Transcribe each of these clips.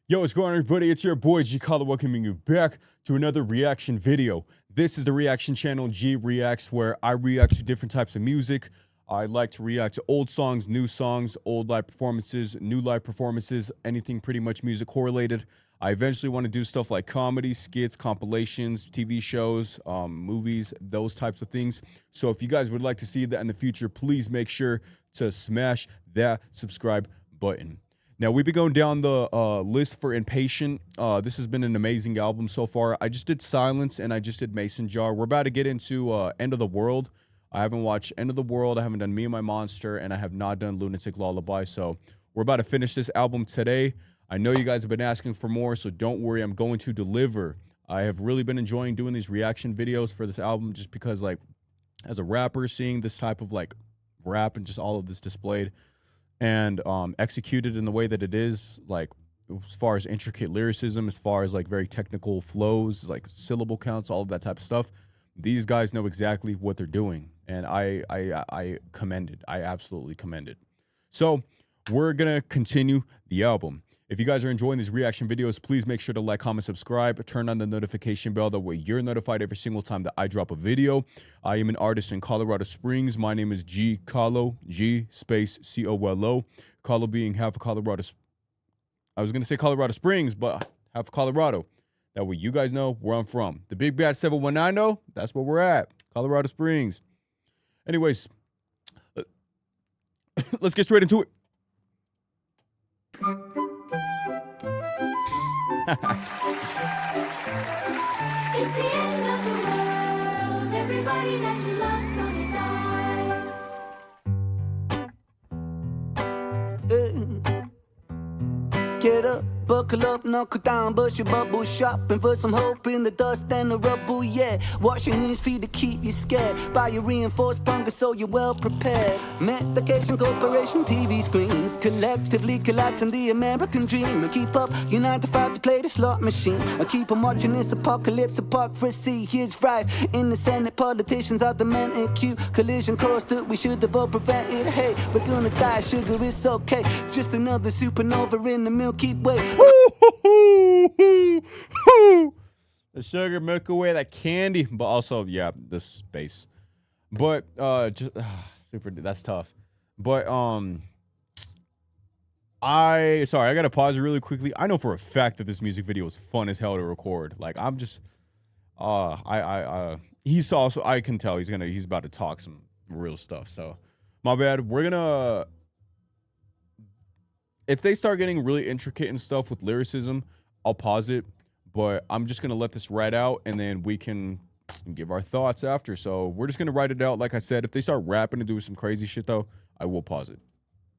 Yo, what's going on, everybody? It's your boy COLO welcoming you back to another reaction video. This is the reaction channel G Reacts, where I react to different types of music. I like to react to old songs, old live performances, new live performances, anything pretty much music correlated. I eventually want to do stuff like comedy, skits, compilations, TV shows, movies, those types of things. So if you guys would like to see that in the future, please make sure to smash that subscribe button. Now, we've been going down the list for Impatient. This has been an amazing album so far. I just did Silence and I just did Mason Jar. We're about to get into End of the World. I haven't watched End of the World. I haven't done Me and My Monster, and I have not done Lunatic Lullaby. So we're about to finish this album today. I know you guys have been asking for more, so don't worry. I'm going to deliver. I have really been enjoying doing these reaction videos for this album just because, like, as a rapper, seeing this type of, like, rap and just all of this displayed and executed in the way that it is, like, as far as intricate lyricism, as far as like very technical flows, like syllable counts, all of that type of stuff. These guys know exactly what they're doing, and I commend it. I absolutely commend it. So we're gonna continue the album. If you guys are enjoying these reaction videos, please make sure to like, comment, subscribe, turn on the notification bell. That way you're notified every single time that I drop a video. I am an artist in Colorado Springs. My name is COLO, G space COLO. COLO being half of Colorado. I was going to say Colorado Springs, but half of Colorado. That way you guys know where I'm from. The Big Bad 719, though, that's where we're at. Colorado Springs. Anyways, let's get straight into it. It's the end of the world. Everybody that you love's gonna die. Get up, buckle up, knuckle down, bust your bubble, shopping for some hope in the dust and the rubble, yeah. Wash your knees, feet to keep you scared. Buy your reinforced bunker so you're well prepared. Medication Corporation TV screens collectively collapsing the American dream. And keep up your 9 to 5 to play the slot machine. I keep on watching this apocalypse, hypocrisy is rife. In the Senate, politicians are the men in queue. Collision course that we should have all prevented. Hey, we're gonna die, sugar, it's okay. Just another supernova in the Milky Way. The sugar, Milky Way, that candy, but also, yeah, the space. But just super, that's tough. But I gotta pause really quickly. I know for a fact that this music video was fun as hell to record. Like, I'm just he's also, I can tell he's about to talk some real stuff. So my bad. We're gonna, if they start getting really intricate and stuff with lyricism, I'll pause it, but I'm just going to let this ride out, and then we can give our thoughts after. So we're just going to write it out. Like I said, if they start rapping and doing some crazy shit, though, I will pause it.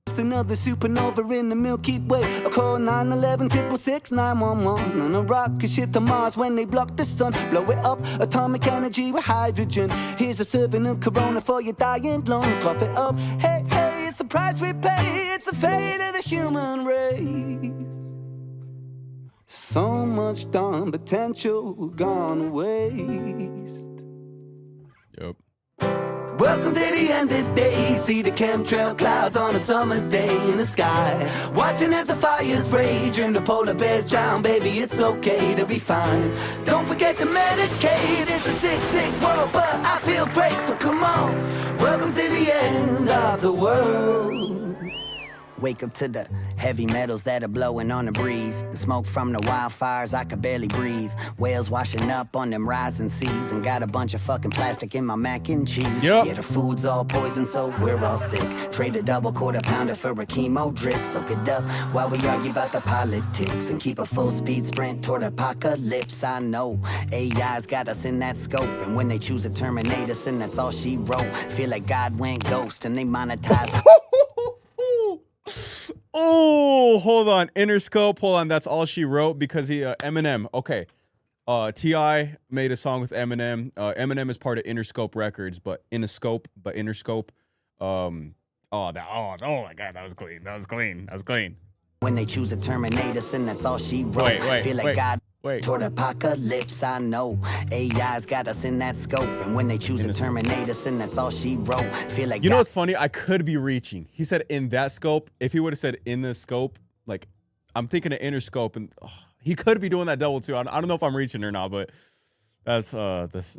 Just another supernova in the Milky Way. I call 911 666 911 on a rocket ship to Mars when they block the sun. Blow it up, atomic energy with hydrogen. Here's a serving of Corona for your dying lungs. Cough it up, hey, hey, it's the price we pay. It's the fate of the human race. So much done, potential gone waste. Yep. Welcome to the end of the day. See the chemtrail clouds on a summer's day in the sky. Watching as the fires rage and the polar bears drown. Baby, it's okay to be fine. Don't forget to medicate. It's a sick, sick world, but I feel great, so come on. Welcome to the end of the world. Wake up to the heavy metals that are blowing on the breeze. And smoke from the wildfires, I could barely breathe. Whales washing up on them rising seas. And got a bunch of fucking plastic in my mac and cheese. Yep. Yeah, the food's all poison, so we're all sick. Trade a double quarter pounder for a chemo drip. Soak it up while we argue about the politics. And keep a full speed sprint toward apocalypse. I know AI's got us in that scope. And when they choose to terminate us, and that's all she wrote. Feel like God went ghost and they monetize. Oh, hold on. Interscope. Hold on. That's all she wrote because he Eminem. Okay. T.I. made a song with Eminem. Eminem is part of Interscope Records, but Interscope. Oh my God, that was clean. That was clean. When they choose to terminate us, and that's all she wrote. Feel like God toward apocalypse. I know AI's got us in that scope. And when they choose to terminate us, and that's all she wrote. Feel like, you know what's funny? I could be reaching. He said in that scope. If he would have said in the scope, like, I'm thinking of Interscope, and he could be doing that double too. I don't know if I'm reaching or not, but that's this.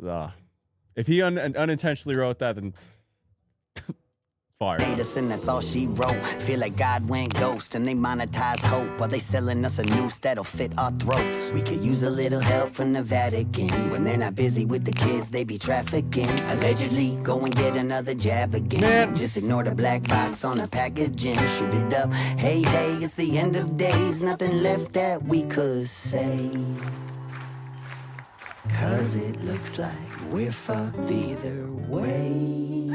If he unintentionally wrote that, then fire. And that's all she wrote. Feel like God went ghost and they monetize hope while they selling us a noose that'll fit our throats. We could use a little help from the Vatican. When they're not busy with the kids, they be trafficking. Allegedly, go and get another jab again. Man. Just ignore the black box on the packaging. Shoot it up. Hey, hey, it's the end of days. Nothing left that we could say. 'Cause it looks like we're fucked either way.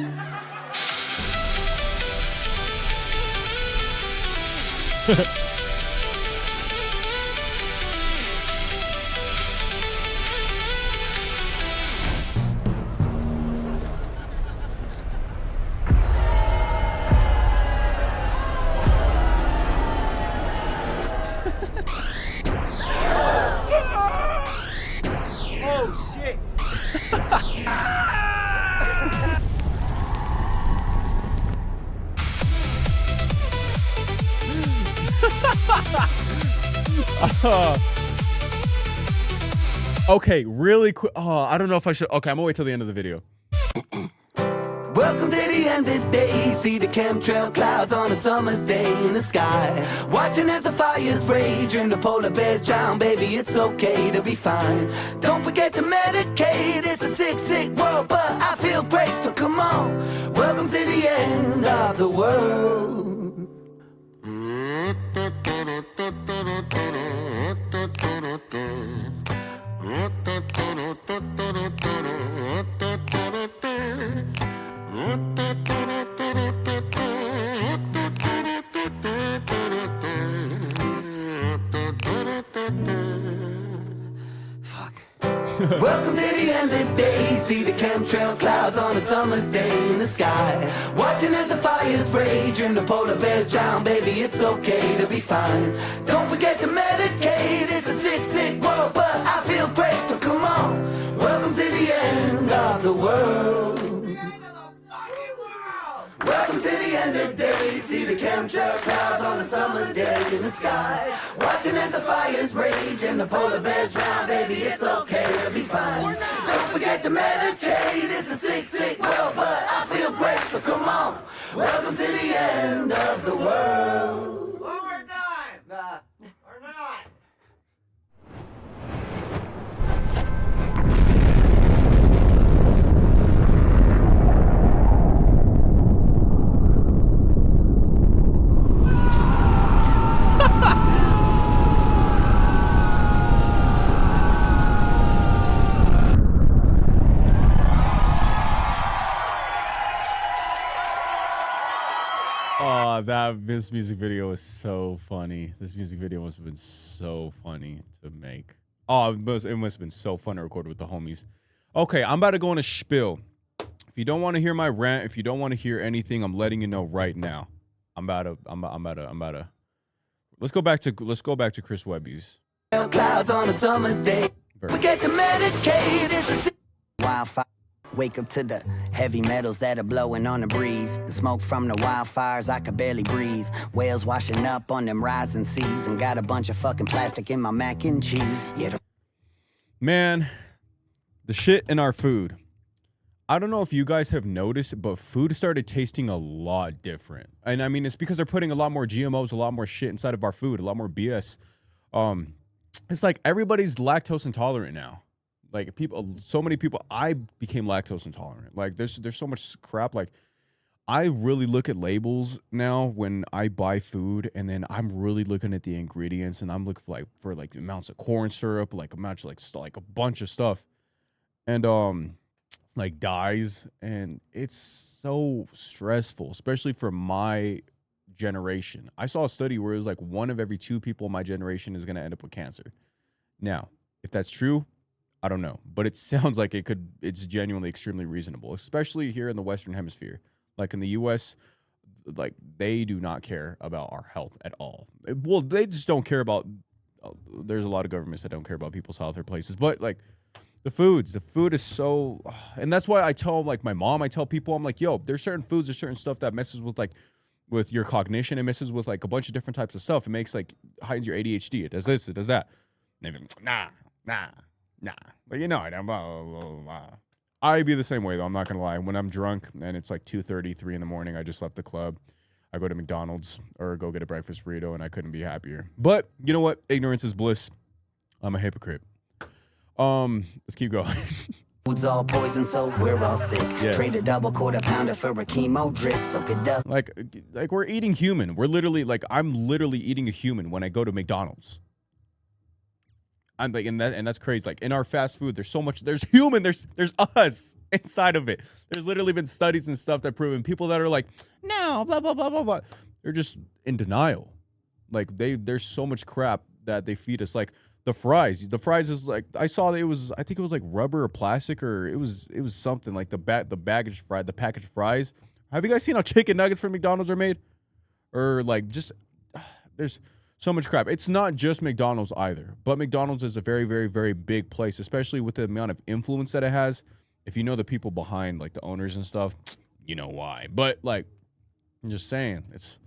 Oh shit! Okay, really quick. Oh, I don't know if I should. Okay, I'm gonna wait till the end of the video. Welcome to the end of the day. See the chemtrail clouds on a summer's day in the sky. Watching as the fires rage and the polar bears drown. Baby, it's okay to be fine. Don't forget to medicate. It's a sick, sick world, but I feel great, so come on. Welcome to the end of the world. Welcome to the end of the day. See the chemtrail clouds on a summer's day in the sky. Watching as the fires rage and the polar bears drown. Baby, it's okay to be fine. Don't forget to medicate. It's a sick, sick world, but I feel great, so come on. Welcome to the end of the world. Welcome to the end of the day. See the chemtrail clouds on a summer's day in the sky. Watching as the fires rage and the polar bears drown. Baby, it's okay to be fine. Don't forget to medicate. It's a sick, sick world, but I feel great, so come on. Welcome to the end of the world. One more time! Or not? This music video was so funny. This music video must have been so funny to make. Oh, it must have been so fun to record with the homies. Okay, I'm about to go on a spiel. If you don't want to hear my rant, if you don't want to hear anything, I'm letting you know right now. I'm about to. Let's go back to Chris Webby's. Clouds on a summer's day. Forget to medicate. It's a wildfire. Wake up to the heavy metals that are blowing on the breeze. The smoke from the wildfires, I could barely breathe. Whales washing up on them rising seas. And got a bunch of fucking plastic in my mac and cheese. Yeah. Man, the shit in our food. I don't know if you guys have noticed, but food started tasting a lot different. And I mean, it's because they're putting a lot more GMOs, a lot more shit inside of our food, a lot more BS. It's like everybody's lactose intolerant now. Like so many people, I became lactose intolerant. Like there's so much crap. Like I really look at labels now when I buy food, and then I'm really looking at the ingredients, and I'm looking for the amounts of corn syrup, like amounts like a bunch of stuff, and like dyes, and it's so stressful, especially for my generation. I saw a study where it was like 1 of every 2 people in my generation is going to end up with cancer. Now, if that's true, I don't know, but it sounds like it's genuinely extremely reasonable, especially here in the Western Hemisphere. Like in the US, like they do not care about our health at all. Well, they just don't care about, there's a lot of governments that don't care about people's health or places, but like the food is so, and that's why I tell like my mom, I tell people, I'm like, yo, there's certain foods or certain stuff that messes with like with your cognition. It messes with like a bunch of different types of stuff. It makes like hides your ADHD. It does this. It does that. Nah. But you know, I don't. Blah, blah, blah, blah. I'd be the same way though. I'm not gonna lie. When I'm drunk and it's like 2:30, 3 in the morning, I just left the club. I go to McDonald's or go get a breakfast burrito, and I couldn't be happier. But you know what? Ignorance is bliss. I'm a hypocrite. Let's keep going. Food's all poison, so we're all sick. Yes. Trade a double quarter pounder for a chemo drip. Soak it up. Like we're eating human. We're literally like I'm literally eating a human when I go to McDonald's. I'm like, and that's crazy. Like in our fast food, there's so much. There's human. There's us inside of it. There's literally been studies and stuff that prove, and people that are like, no, blah blah blah blah blah. They're just in denial. Like there's so much crap that they feed us. Like the fries. The fries is like I saw that it was. I think it was like rubber or plastic or it was something like the packaged fries. Have you guys seen how chicken nuggets from McDonald's are made? Or like just there's so much crap. It's not just McDonald's either, but McDonald's is a very, very, very big place, especially with the amount of influence that it has. If you know the people behind, like the owners and stuff, you know why. But like, I'm just saying, it's.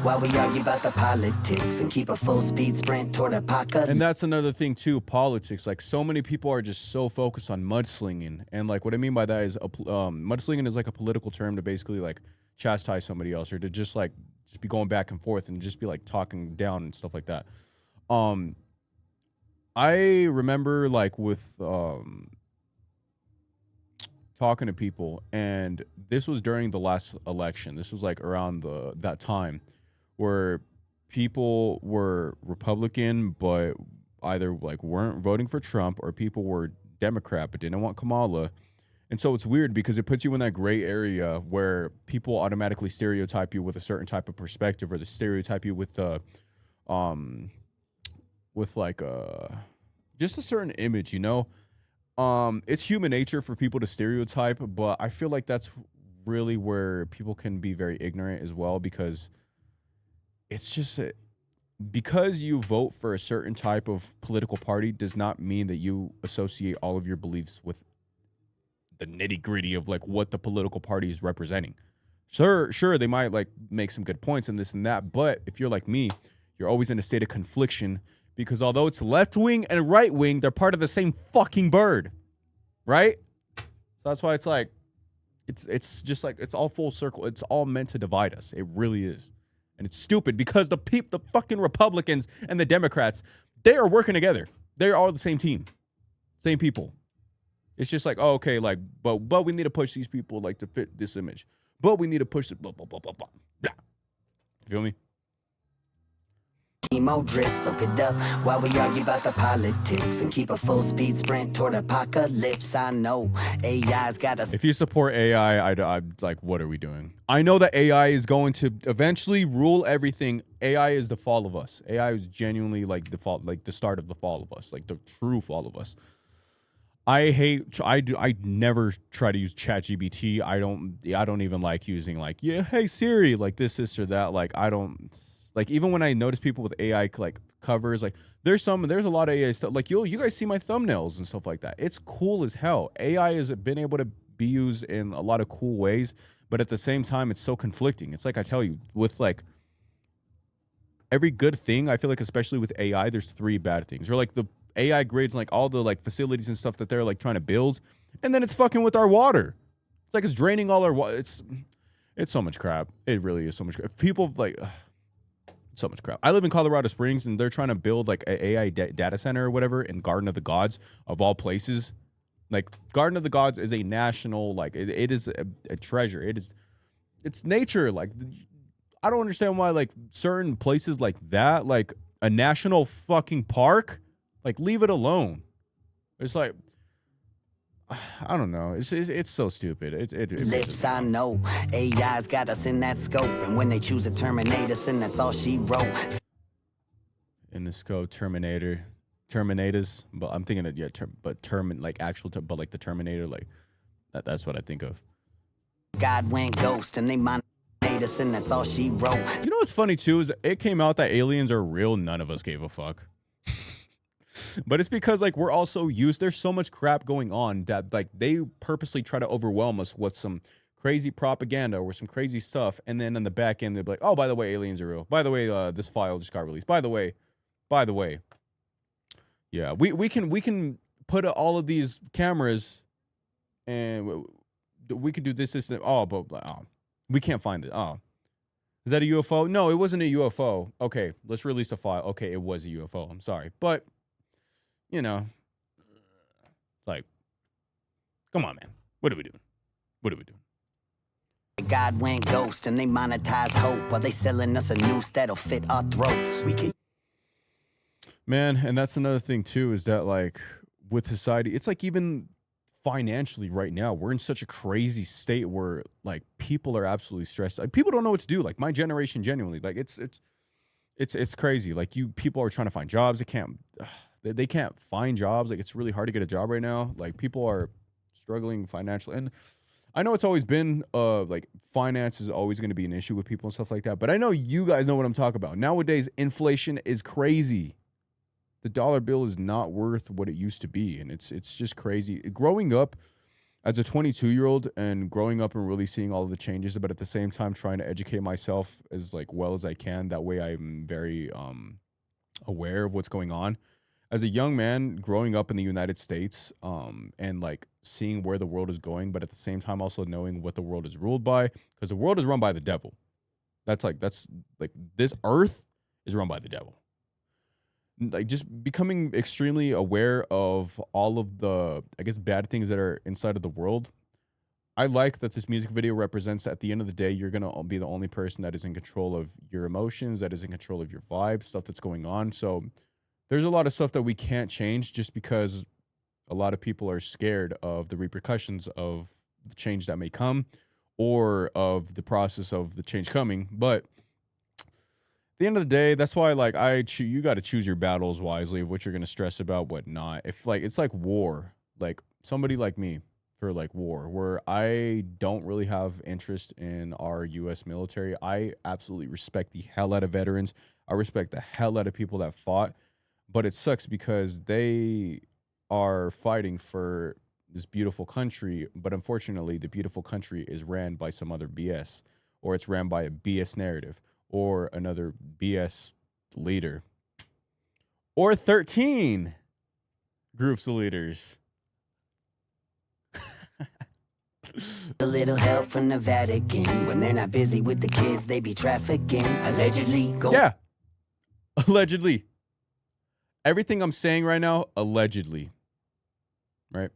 While we argue about the politics and keep a full speed sprint toward apocalypse. And that's another thing too, politics. Like so many people are just so focused on mudslinging, and like what I mean by that is mudslinging is like a political term to basically like chastise somebody else or to just be going back and forth and just be like talking down and stuff like that. I remember like with talking to people, and this was during the last election. This was like around that time where people were Republican but either like weren't voting for Trump, or people were Democrat but didn't want Kamala. And so it's weird because it puts you in that gray area where people automatically stereotype you with a certain type of perspective, or they stereotype you with like just a certain image, you know? It's human nature for people to stereotype, but I feel like that's really where people can be very ignorant as well, because it's just because you vote for a certain type of political party does not mean that you associate all of your beliefs with the nitty gritty of like what the political party is representing. Sure, they might like make some good points and this and that, but if you're like me, you're always in a state of confliction, because although it's left wing and right wing, they're part of the same fucking bird, right? So that's why it's like, it's just like, it's all full circle. It's all meant to divide us. It really is. And it's stupid because the fucking Republicans and the Democrats, they are working together. They're all the same team, same people. It's just like, oh, okay, like, but we need to push these people like to fit this image. But we need to push it, blah, blah, blah, blah, blah. Blah. You feel me? Chemo drip, soak it up while we argue about the politics and keep a full speed sprint toward apocalypse. I know AI's got us. If you support AI, I'm like, what are we doing? I know that AI is going to eventually rule everything. AI is the fall of us. AI is genuinely like the fall, like the start of the fall of us, like the true fall of us. I never try to use ChatGPT. I don't even like using like, yeah, hey Siri, like this or that. Like I don't like, even when I notice people with AI like covers, like there's a lot of AI stuff. Like you guys see my thumbnails and stuff like that. It's cool as hell. AI has been able to be used in a lot of cool ways, but at the same time, it's so conflicting. It's like I tell you, with like every good thing, I feel like especially with AI, there's 3 bad things. Or like the AI grades and like all the like facilities and stuff that they're like trying to build, and then it's fucking with our water. It's like it's draining all our water. It's so much crap. It really is so much crap. People like so much crap. I live in Colorado Springs, and they're trying to build like an AI data center or whatever in Garden of the Gods of all places. Like Garden of the Gods is a national, like it is a treasure. It's nature. Like I don't understand why like certain places like that, like a national fucking park, like leave it alone. It's like I don't know. It's so stupid. It Lips, I know AI's got us in that scope, and when they choose to terminate us, and that's all she wrote. In the scope, Terminators. But I'm thinking of but like the Terminator, like that's what I think of. God went ghost, and they made us, and that's all she wrote. You know what's funny too is it came out that aliens are real. None of us gave a fuck. But it's because like we're also used. There's so much crap going on that like they purposely try to overwhelm us with some crazy propaganda or some crazy stuff, and then on the back end they'll be like, oh, by the way, aliens are real. By the way, this file just got released. By the way, yeah, we can put all of these cameras, and we could do this, and, oh, but we can't find it. Oh, is that a UFO? No, it wasn't a UFO. Okay, let's release a file. Okay, it was a UFO. I'm sorry, but you know, like, come on, man. What are we doing? What are we doing? God went ghost and they monetize hope while they selling us a noose that'll fit our throats. We can. Man, and that's another thing too, is that like with society, it's like even financially right now, we're in such a crazy state where like people are absolutely stressed. Like, people don't know what to do. Like my generation, genuinely, like it's crazy. Like people are trying to find jobs. They can't find jobs. Like it's really hard to get a job right now. Like people are struggling financially, and I know it's always been like finance is always going to be an issue with people and stuff like that. But I know you guys know what I'm talking about. Nowadays, inflation is crazy. The dollar bill is not worth what it used to be, and it's just crazy. Growing up as a 22-year-old and growing up and really seeing all of the changes, but at the same time trying to educate myself as like well as I can. That way, I'm very aware of what's going on. As a young man growing up in the United States, and like seeing where the world is going, but at the same time also knowing what the world is ruled by, because the world is run by the devil. That's like this earth is run by the devil. Like just becoming extremely aware of all of the, I guess, bad things that are inside of the world. I like that this music video represents that at the end of the day, you're going to be the only person that is in control of your emotions, that is in control of your vibe, stuff that's going on. So there's a lot of stuff that we can't change just because a lot of people are scared of the repercussions of the change that may come or of the process of the change coming. But at the end of the day, that's why like you got to choose your battles wisely of what you're going to stress about, what not. If like it's like war, like somebody like me for like war, where I don't really have interest in our U.S. military. I absolutely respect the hell out of veterans. I respect the hell out of people that fought. But it sucks because they are fighting for this beautiful country. But unfortunately, the beautiful country is ran by some other BS, or it's ran by a BS narrative, or another BS leader, or 13 groups of leaders. A little help from the Vatican. When they're not busy with the kids, they be trafficking. Allegedly. Yeah. Allegedly. Everything I'm saying right now, allegedly. Right?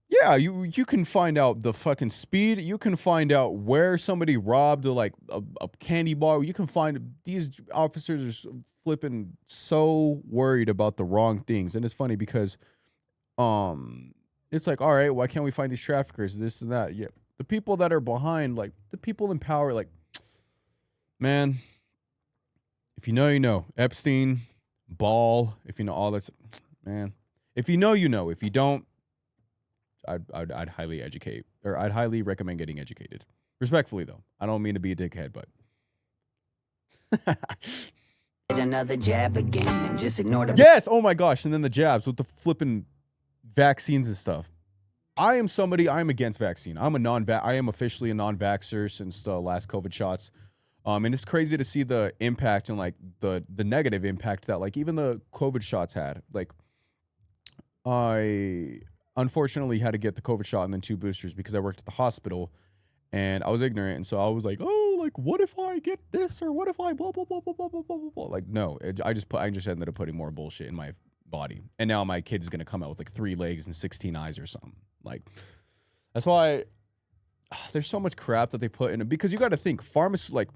Yeah, you can find out the fucking speed. You can find out where somebody robbed like a candy bar. You can find these officers are flipping so worried about the wrong things. And it's funny because it's like, all right, why can't we find these traffickers, this and that? Yeah, the people that are behind, like the people in power, like, man, if you know, you know. Epstein, Ball, if you know all that's, man, if you know, you know. If you don't, I'd highly educate, or I'd highly recommend getting educated. Respectfully, though. I don't mean to be a dickhead, but. Another jab again and just ignore the. Yes! Oh my gosh. And then the jabs with the flipping vaccines and stuff. I'm against vaccine. I am officially a non-vaxxer since the last COVID shots. And it's crazy to see the impact and like the negative impact that like even the COVID shots had. Like I unfortunately had to get the COVID shot and then 2 boosters because I worked at the hospital and I was ignorant. And so I was like, oh, like what if I get this, or what if I blah, blah, blah, blah, blah, blah, blah, blah, blah. Like, no, I just ended up putting more bullshit in my body. And now my kid is going to come out with like 3 legs and 16 eyes or something. Like, that's why there's so much crap that they put in it, because you got to think like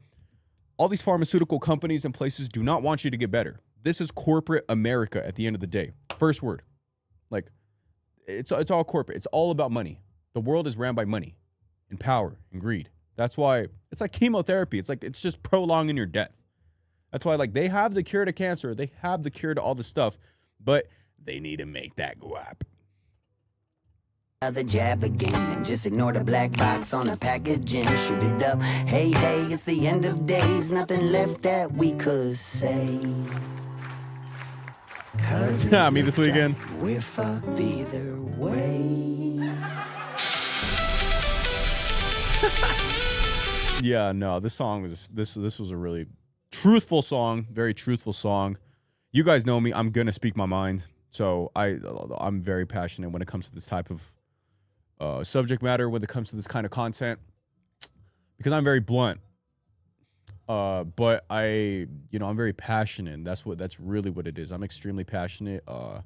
all these pharmaceutical companies and places do not want you to get better. This is corporate America at the end of the day. First word. Like, it's all corporate. It's all about money. The world is ran by money and power and greed. That's why it's like chemotherapy. It's just prolonging your death. That's why like they have the cure to cancer. They have the cure to all this stuff, but they need to make that go up. Another jab again and just ignore the black box on the packaging. Shoot it up. Hey, hey, it's the end of days. Nothing left that we could say. Cause me this weekend. Like we're fucked either way. Yeah, no, this song was this was a really truthful song, very truthful song. You guys know me, I'm gonna speak my mind. So I'm very passionate when it comes to this type of subject matter, when it comes to this kind of content, because I'm very blunt. But I'm very passionate. That's really what it is. I'm extremely passionate of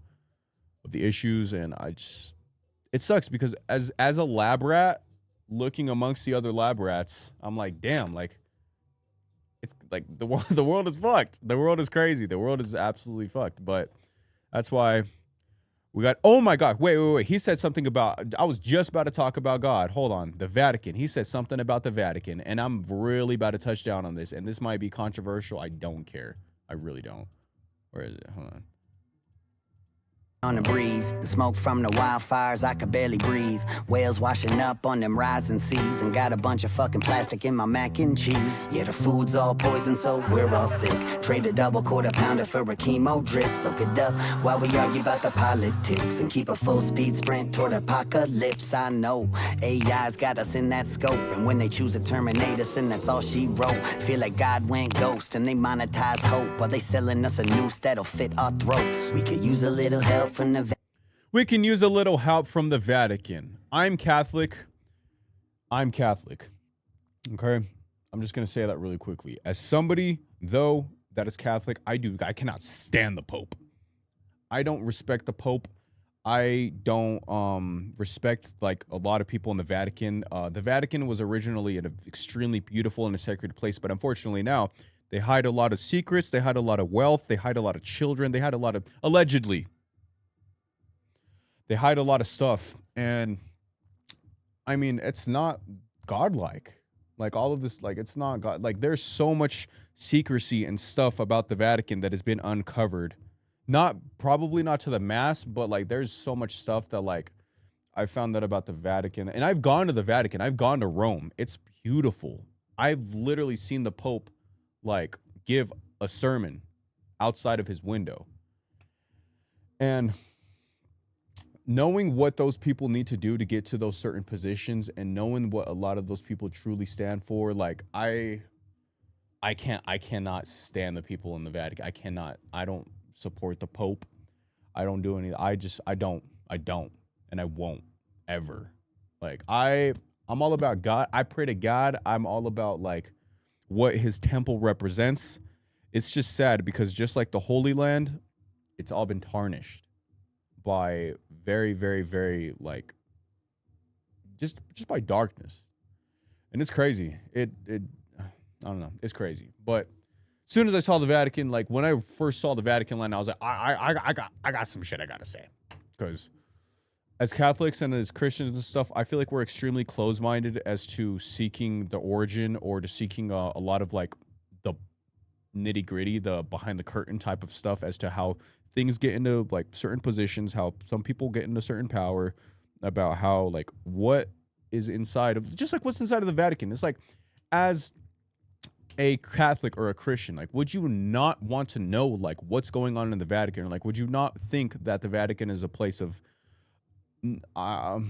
the issues, and it sucks because as a lab rat, looking amongst the other lab rats, I'm like, damn, like it's like the world is fucked. The world is crazy. The world is absolutely fucked. But that's why we got, oh my God, wait. He said something about, I was just about to talk about God. Hold on. The Vatican. He said something about the Vatican, and I'm really about to touch down on this, and this might be controversial. I don't care. I really don't. Where is it? Hold on. On the breeze, the smoke from the wildfires, I could barely breathe. Whales washing up on them rising seas, and got a bunch of fucking plastic in my mac and cheese. Yeah, the food's all poison, so we're all sick. Trade a double quarter pounder for a chemo drip. Soak it up while we argue about the politics, and keep a full speed sprint toward apocalypse. I know AI's got us in that scope, and when they choose to terminate us, and that's all she wrote. Feel like God went ghost, and they monetize hope while they selling us a noose that'll fit our throats. We could use a little help from the We can use a little help from the Vatican. I'm Catholic. Okay? I'm just going to say that really quickly. As somebody, though, that is Catholic, I cannot stand the Pope. I don't respect the Pope. I don't respect, like, a lot of people in the Vatican. The Vatican was originally an extremely beautiful and a sacred place, but unfortunately now they hide a lot of secrets. They hide a lot of wealth. They hide a lot of children. They hide a lot of, allegedly, they hide a lot of stuff, and I mean, it's not godlike. Like, all of this, like, it's not God. Like, there's so much secrecy and stuff about the Vatican that has been uncovered. Probably not to the mass, but, like, there's so much stuff that, like, I found that about the Vatican. And I've gone to the Vatican. I've gone to Rome. It's beautiful. I've literally seen the Pope, like, give a sermon outside of his window. And knowing what those people need to do to get to those certain positions, and knowing what a lot of those people truly stand for, like, I cannot stand the people in the Vatican. I don't support the Pope. I don't do any. I don't, and I won't ever. Like, I'm all about God. I pray to God. I'm all about, like, what his temple represents. It's just sad because just like the Holy Land, it's all been tarnished by very, very, very, like, just by darkness. And it's crazy. I don't know. It's crazy. But as soon as I saw the Vatican, like, when I first saw the Vatican land, I was like, I got some shit I gotta say. Because as Catholics and as Christians and stuff, I feel like we're extremely closed-minded as to seeking the origin, or to seeking a lot of, like, the nitty-gritty, the behind-the-curtain type of stuff as to how things get into, like, certain positions, how some people get into certain power, about how, like, what is inside of, just like what's inside of the Vatican. It's like, as a Catholic or a Christian, like, would you not want to know, like, what's going on in the Vatican? Like, would you not think that the Vatican is a place of, I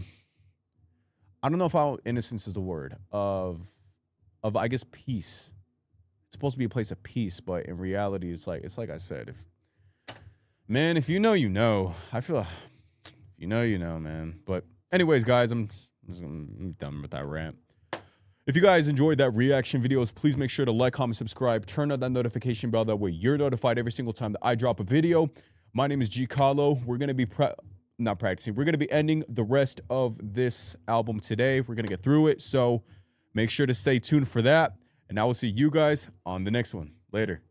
don't know if innocence is the word, of I guess peace. It's supposed to be a place of peace, but in reality, it's like I said, if you know, you know. I feel, if you know, you know, man. But anyways, guys, I'm done with that rant. If you guys enjoyed that reaction videos, please make sure to like, comment, subscribe, turn on that notification bell. That way you're notified every single time that I drop a video. My name is COLO. We're going to be not practicing. We're going to be ending the rest of this album today. We're going to get through it. So make sure to stay tuned for that. And I will see you guys on the next one. Later.